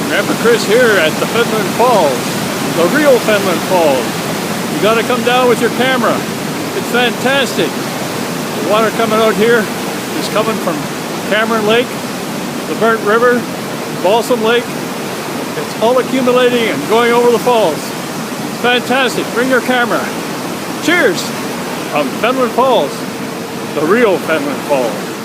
Grandpa Chris here at the Fenland Falls, the real Fenland Falls. You got to come down with your camera. It's fantastic. The water coming out here is coming from Cameron Lake, the Burnt River, Balsam Lake. It's all accumulating and going over the falls. It's fantastic. Bring your camera. Cheers from Fenland Falls, the real Fenland Falls.